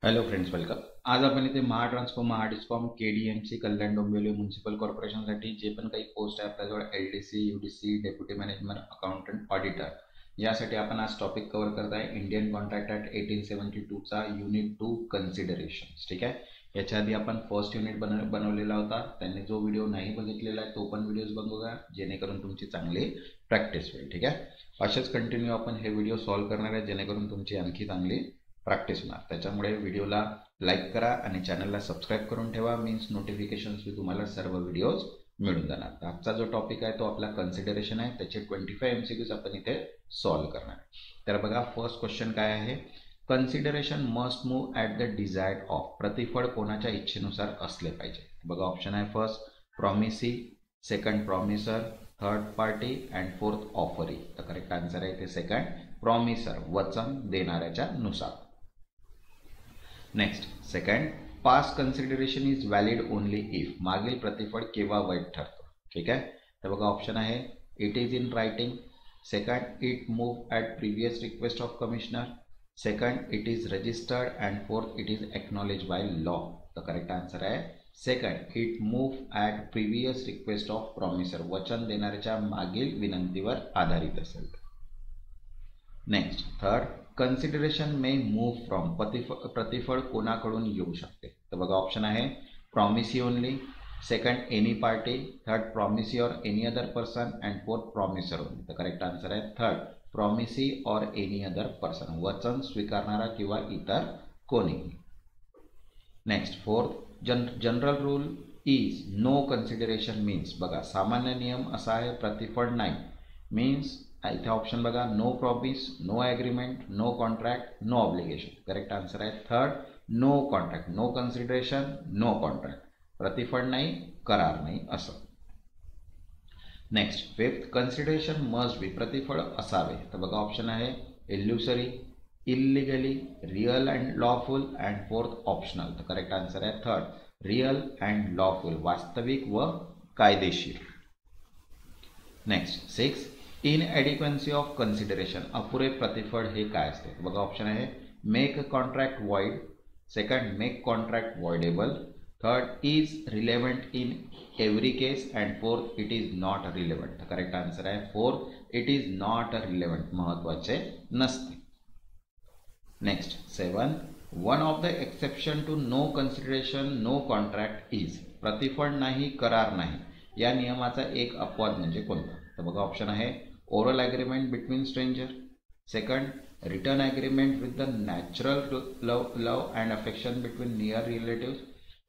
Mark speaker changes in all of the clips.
Speaker 1: Hello friends, welcome. आज आपण इथे महाट्रान्सफॉर्म, महाडिस्कॉम, केडीएमसी, कल्याण डोंबिवली म्युन्सिपल कॉर्पोरेशनसाठी जे पण काही पोस्ट आहे आपल्याजवळ LDC, UDC, deputy management accountant, auditor, यासाठी आपण आज टॉपिक कव्हर करत आहे इंडियन कॉन्ट्रॅक्ट ॲक्ट 1872चा युनिट 2 कन्सिडरेशन्स. ठीक आहे. याच्या आधी आपण फर्स्ट युनिट बनवलेला होता. त्यांनी जो व्हिडिओ नाही बघितलेला आहे तो पण व्हिडिओज बघूया, जेणेकरून तुमची चांगली प्रॅक्टिस होईल. ठीक आहे. असेच कंटिन्यू आपण हे व्हिडिओ सॉल्व्ह करणार आहे, जेणेकरून तुमची आणखी चांगली प्रॅक्टिस होणार. त्याच्यामुळे व्हिडिओला लाईक करा आणि चॅनलला सबस्क्राईब करून ठेवा. मीन्स नोटिफिकेशन्स तुम्हाला सर्व व्हिडिओज मिळून जाणार. तर आजचा जो टॉपिक आहे तो आपला कन्सिडरेशन आहे. त्याचे 25 MCQs आपण इथे सॉल्व्ह करणार. तर बघा, फर्स्ट क्वेश्चन काय आहे. Consideration must move at the desired of. प्रतिफळ कोणाच्या इच्छेनुसार असले पाहिजे. बघा, ऑप्शन आहे first promisee, second promisor, third party and fourth offeree. तर करेक्ट आन्सर आहे इथे सेकंड प्रॉमिसर, वचन देणाऱ्याच्या नुसार. Next, second, past consideration is valid only if. मागील प्रतिफळ केव्हा वैध ठरतो. ठीक आहे. तर बघा, ऑप्शन आहे it is in writing, second it move at previous request of commissioner, second it is registered and fourth it is acknowledge by law. तर करेक्ट आन्सर आहे second it move at previous request of promisor. वचन देणाऱ्याच्या मागील विनंतीवर आधारित असेल. Next, third, consideration may move from. प्रतिफळ कोणाकडून येऊ शकते. तर बघा, ऑप्शन आहे promisee only, second any party, third promisee or any other person and fourth promisor only. तर करेक्ट आन्सर आहे third promisee or any other person. वचन स्वीकारणारा किंवा इतर कोणीही. Next, fourth, general rule is no consideration means. बघा, सामान्य नियम असा आहे प्रतिफळ नाही. मीन्स इथे ऑप्शन बघा, no promise, no agreement, no contract, no obligation. Correct answer आहे third no contract, no consideration, no contract. प्रतिफळ नाही, करार नाही असं. Next, fifth, consideration must be. प्रतिफळ असावे. तर बघा, ऑप्शन आहे illusory, illegally, real and lawful and fourth optional. तर करेक्ट आन्सर आहे थर्ड रिअल अँड लॉफुल, वास्तविक व कायदेशीर. Next, six, inadequacy of consideration. अपुरे प्रतिफळ हे काय असते. बघा, ऑप्शन आहे make contract void, second make contract voidable, third is relevant in every case and fourth it is not relevant. तर करेक्ट आन्सर आहे fourth it is not relevant, महत्वाचे नसते. Next, seven, one of the exception to no consideration no contract is. प्रतिफळ नाही, करार नाही, या नियमाचा एक अपवाद म्हणजे कोणता. तर बघा, ऑप्शन आहे oral agreement between stranger, second return agreement with the natural love and affection between near relatives,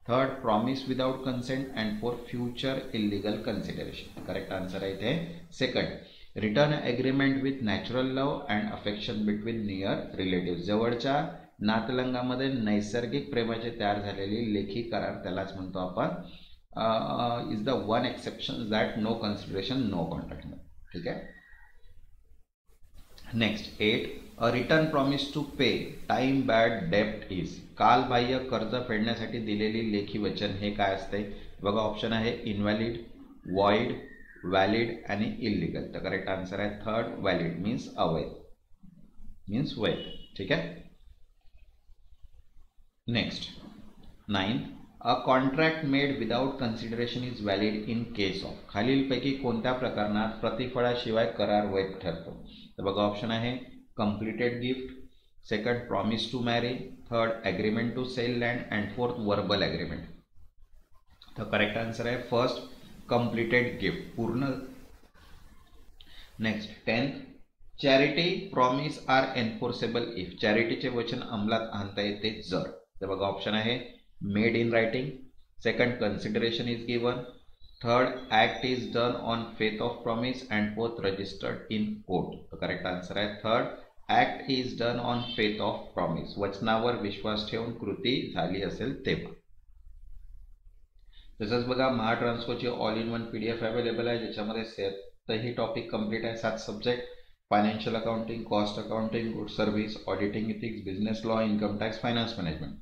Speaker 1: third promise without consent and for future illegal consideration. Correct answer आहे इथे second return agreement with natural love and affection between near relative. जवळच्या नातलंगामध्ये नैसर्गिक प्रेमाचे तयार झालेली लेखी करार, त्यालाच म्हणतो आपण is the one exception that no consideration no contract. ठीक आहे. Next, eight, a return promise to pay time barred डेप्ट इज. कालबाह्य कर्ज फेडण्यासाठी दिलेली लेखी वचन हे काय असते. बघा, ऑप्शन आहे इनव्हॅलिड, वॉइड, व्हॅलिड आणि इलिगल. तर करेक्ट आन्सर आहे थर्ड व्हॅलिड, मीन्स अवैध, मीन्स वैध. ठीक आहे. Next, nine, a contract made without consideration is valid in case of. खालीलपैकी कोणत्या प्रकरणात प्रतिफळाशिवाय करार वैध ठरतो. तर बघा, ऑप्शन आहे completed gift, second promise to marry, third agreement to sale land and fourth verbal agreement. तर करेक्ट आन्सर आहे फर्स्ट कंप्लीटेड गिफ्ट, पूर्ण. Next, tenth, charity promise are enforceable if. चॅरिटीचे वचन अंमलात आणता येते जर. तर बघा, ऑप्शन आहे made in writing, second consideration is given, third act is done on faith of promise and fourth registered in court. तर करेक्ट आन्सर आहे third act is done on faith of promise. वचनावर विश्वास ठेवून कृती झाली असेल तेव्हा. तसंच बघा, महाट्रान्सफरची all in one PDF available आहे, ज्याच्यामध्ये 7ही टॉपिक कंप्लीट आहे. 7 subject, financial accounting, cost accounting, good service, auditing ethics, business law, income tax, finance management.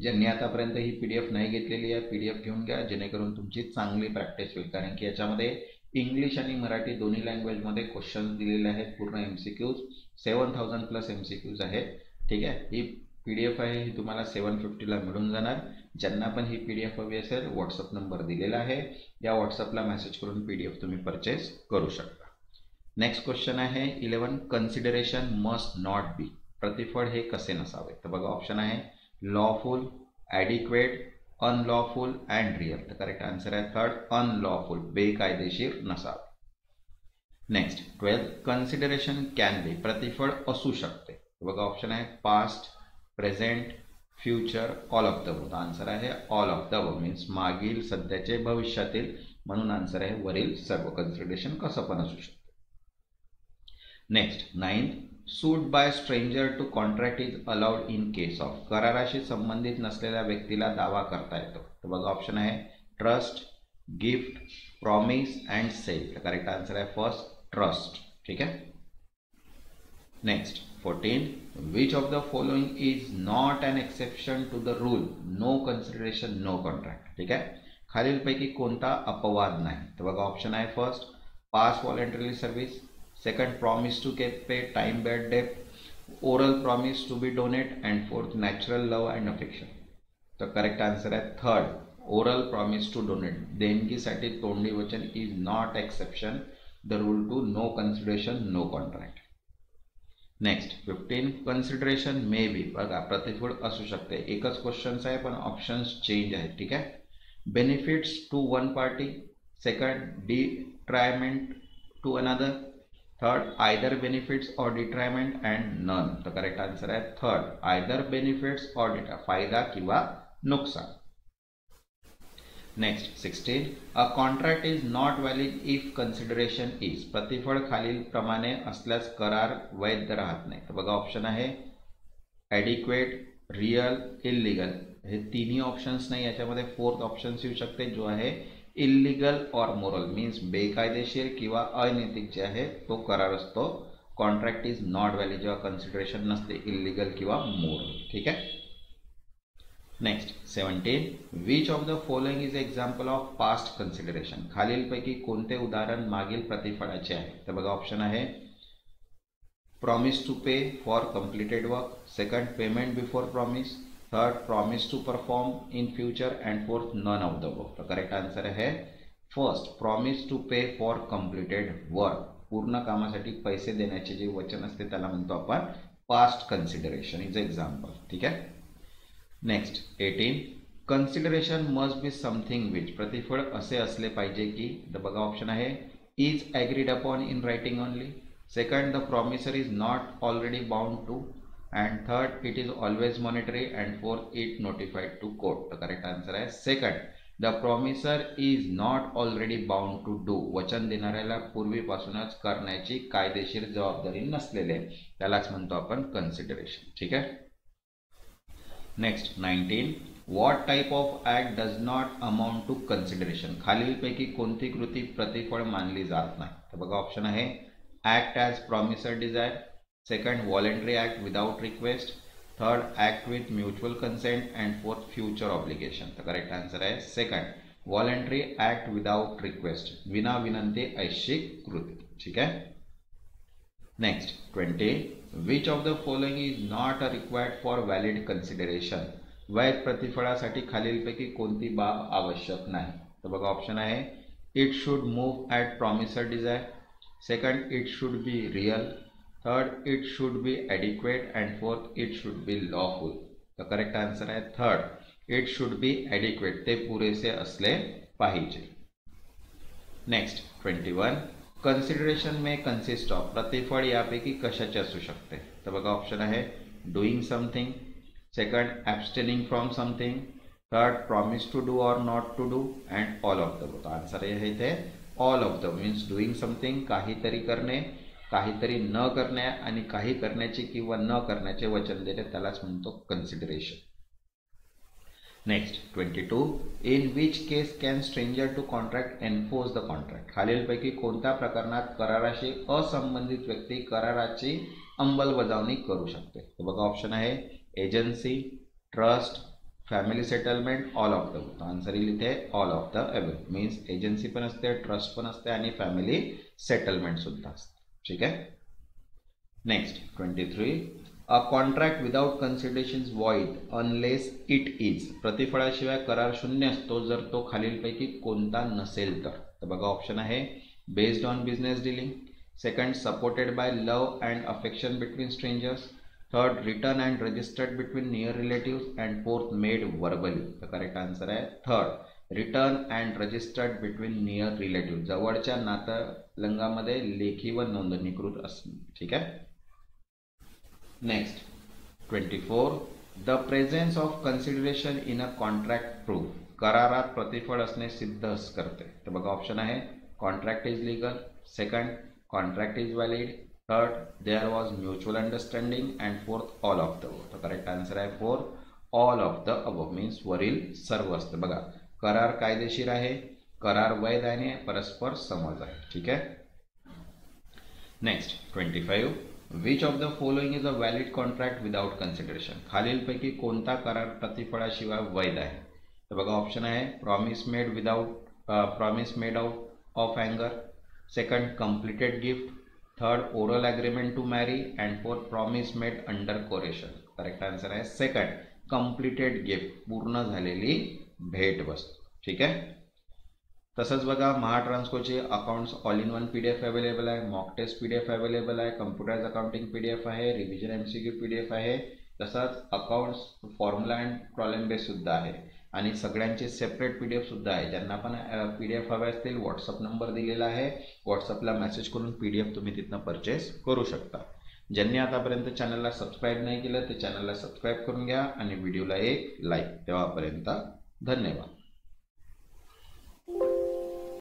Speaker 1: ज्यांनी आतापर्यंत ही PDF नाही घेतलेली आहे, PDF घेऊन घ्या, जेणेकरून तुमची चांगली प्रॅक्टिस होईल. कारण की याच्यामध्ये इंग्लिश आणि मराठी दोन्ही लँग्वेजमध्ये क्वेश्चन्स दिलेले आहेत. पूर्ण MCQs 7000+ MCQs आहेत. ठीक आहे. ही PDF आहे ही तुम्हाला 750ला मिळून जाणार. ज्यांना पण ही PDF हवी असेल व्हॉट्सअप नंबर दिलेला आहे, या व्हॉट्सअपला मेसेज करून PDF तुम्ही परचेस करू शकता. नेक्स्ट क्वेश्चन आहे 11. Consideration must not be. प्रतिफळ हे कसे नसावे? तर बघा ऑप्शन आहे lawful, adequate, unlawful and real. तर करेक्ट आन्सर आहे थर्ड, अनलॉफुल, बेकायदेशीर नसावे. नेक्स्ट 12. Consideration can be. प्रतिफळ असू शकते. बघा ऑप्शन आहे past, present, future, all of the above. Answer आहे all of the above, means मागील, सध्याचे, भविष्यातील. म्हणून आन्सर आहे वरील सर्व. कन्सिडरेशन कसं पण असू शकते. Next 9. Suit by stranger to contract is allowed in case of. कराराशी संबंधित नसलेल्या व्यक्तीला दावा करता येतो. तर बघा ऑप्शन आहे trust, gift, promise and sale. तर करेक्ट आन्सर आहे फर्स्ट, ट्रस्ट. ठीक आहे. Next 14. Which of the following is not an exception to the rule no consideration no contract. ठीक आहे. खालीलपैकी कोणता अपवाद नाही? तर बघा ऑप्शन आहे first past voluntary service, second promise to pay time barred debt, oral promise to be donate and fourth natural love and affection. तर करेक्ट आन्सर आहे third, oral promise to donate. देणगीसाठी तोंडी वचन is not exception the rule to no consideration no contract. Next 15. Consideration may be. बघा प्रतिफळ असू शकते. एकच क्वेश्चन्स आहे पण ऑप्शन्स चेंज आहेत. ठीक आहे. Benefits to one party, second detriment to another, third either benefits or detriment and none. तर करेक्ट आन्सर आहे थर्ड, आयदर बेनिफिट्स और डिट्रा, फायदा किंवा नुकसान. Next 16. A contract is not valid if consideration is. प्रतिफळ खालील प्रमाणे असल्यास करार वैध राहत नाही. तर बघा ऑप्शन आहे ॲडिक्वेट, रिअल, इल्लीगल. हे तिन्ही ऑप्शन्स नाही, याच्यामध्ये फोर्थ ऑप्शन्स येऊ शकते जो आहे इल्लीगल और मोरल, मीन्स बेकायदेशीर किंवा अनैतिक जे आहे तो करार असतो. कॉन्ट्रॅक्ट इज नॉट व्हॅलिड जेव्हा कन्सिडरेशन नसते, इल्लीगल किंवा मोरल. ठीक आहे. Next 17. Which of the following is example of past consideration. खालीलपैकी कोणते उदाहरण मागील प्रतिफळाचे आहे? तर बघा ऑप्शन आहे promise to pay for completed work, second payment before promise, third promise to perform in future and fourth none of the above. तर correct answer आहे first, promise to pay for completed work. पूर्ण कामासाठी पैसे देण्याचे जे वचन असते त्याला म्हणतो आपण पास्ट कन्सिडरेशन इज एक्झाम्पल. ठीक आहे. Next 18. Consideration must be something which. प्रतिफळ असे असले पाहिजे की. तर बघा ऑप्शन आहे is agreed upon in writing only, second the promisor is not already bound to, and third it is always monetary, and fourth it notified to court. The correct answer is second, the promiser is not already bound to do. वचन देणाऱ्याला पूर्वीपासूनच करण्याची कायदेशीर जबाबदारी नसलेले, त्यालाच म्हणतो आपण कन्सिडरेशन. ठीक आहे. Next 19. What type of act does not amount to consideration. खालीलपैकी कोणती कृती प्रतिफळ मानली जात नाही? तर बघा ऑप्शन आहे act as promisor desire, second voluntary act without request, third act with mutual consent, and fourth future obligation. The correct answer is second, voluntary act without request, विना विनंती ऐच्छिक कृती. ठीक आहे. Next 20. which of the following is not required for valid consideration. वैध प्रतिफळासाठी खालीलपैकी कोणती बाब आवश्यक नाही? तर बघा ऑप्शन आहे it should move at promisor desire, second it should be real, third it should be adequate, and fourth it should be lawful. The correct answer आहे third, it should be adequate. ते पुरेसे असले पाहिजे. Next 21. Consideration may consist of. प्रतिफळ यापैकी कशाचे असू शकते? तर बघा ऑप्शन आहे doing something, second abstaining from something, third promise to do or not to do, and all of the both. Answer आहे इथे all of the, means doing something काहीतरी करणे, काहीतरी न करणे, आणि काही करण्याचे किंवा न करण्याचे वचन देणे, त्यालाच म्हणतो consideration. Next 22. In which case can stranger to contract enforce the contract. खालीलपैकी कोणत्या प्रकरणात कराराशी असंबंधित व्यक्ती कराराची अंमलबजावणी करू शकते? तर बघा ऑप्शन आहे agency, trust, family settlement, all of the. Answer येईल इथे all of the above, means agency पण असते, ट्रस्ट पण असते, आणि फॅमिली सेटलमेंट सुद्धा असते. ठीक आहे. Next 23. A contract without consideration is void unless it is. प्रतिफळाशिवाय करार शून्य असतो जर तो खालीलपैकी कोणता नसेल तर बघा ऑप्शन आहे based on business dealing, second supported by love and affection between strangers, third return and registered between near relatives and fourth made verbally. तर करेक्ट आन्सर आहे third return and registered between near relative, जवळच्या नातलंगामध्ये लेखी व नोंदणीकृत असणे. ठीक आहे. Next 24 the presence of consideration in a contract proof. करारात प्रतिफळ असणे सिद्ध करते. तर बघा ऑप्शन आहे contract is legal, second contract is valid, third there was mutual understanding and fourth all of the above. तर करेक्ट आन्सर आहे four all of the above means वरील सर्व असतं. बघा करार कायदेशीर आहे, करार वैध आहे, परस्पर समज आहे. ठीक आहे. Next 25 which of the following is a valid contract without consideration. खालीलपैकी कोणता करार प्रतिफळाशिवाय वैध आहे. तर बघा ऑप्शन आहे प्रॉमिस मेड आउट ऑफ अँगर, second completed gift, third oral agreement to marry and fourth promise made under coercion. Correct answer आहे सेकंड कंप्लीटेड गिफ्ट, पूर्ण झालेली भेटवस्तू. ठीक आहे. तसंच बघा महाट्रान्सकोचे accounts all in one PDF available आहे, मॉक टेस्ट PDF अवेलेबल आहे, कम्प्युटराइज अकाउंटिंग PDF आहे, रिव्हिजन MCQ PDF आहे, तसंच accounts formula and problem base सुद्धा आहे आणि सगळ्यांचे सेपरेट PDF सुद्धा आहे. ज्यांना पण PDF हवे असतील व्हॉट्सअप नंबर दिलेला आहे, व्हॉट्सअपला मेसेज करून PDF तुम्ही तिथनं परचेस करू शकता. ज्यांनी आतापर्यंत चॅनलला सबस्क्राईब नाही केलं ते चॅनलला सबस्क्राईब करून घ्या आणि व्हिडिओला एक लाईक. तेव्हापर्यंत धन्यवाद.